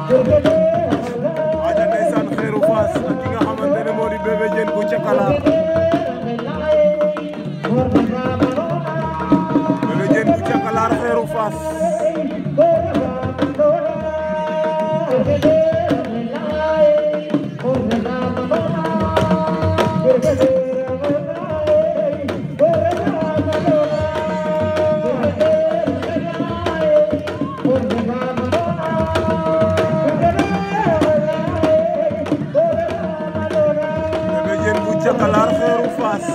waaja ndeysaan Xeeru Fass ak ki nga xamante ne moo di Bébé Diène bu Cakalar Bébé Diène bu Cakalar Xeeru Fass Cakalar Xeeru Fass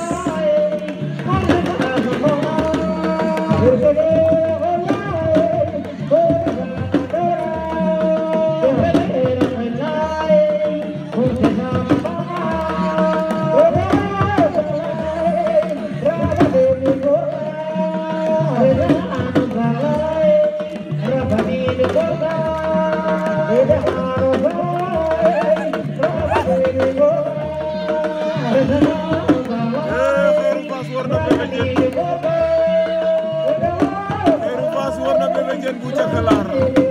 Xeeru Fass war na Bébé Diène bu Cakalar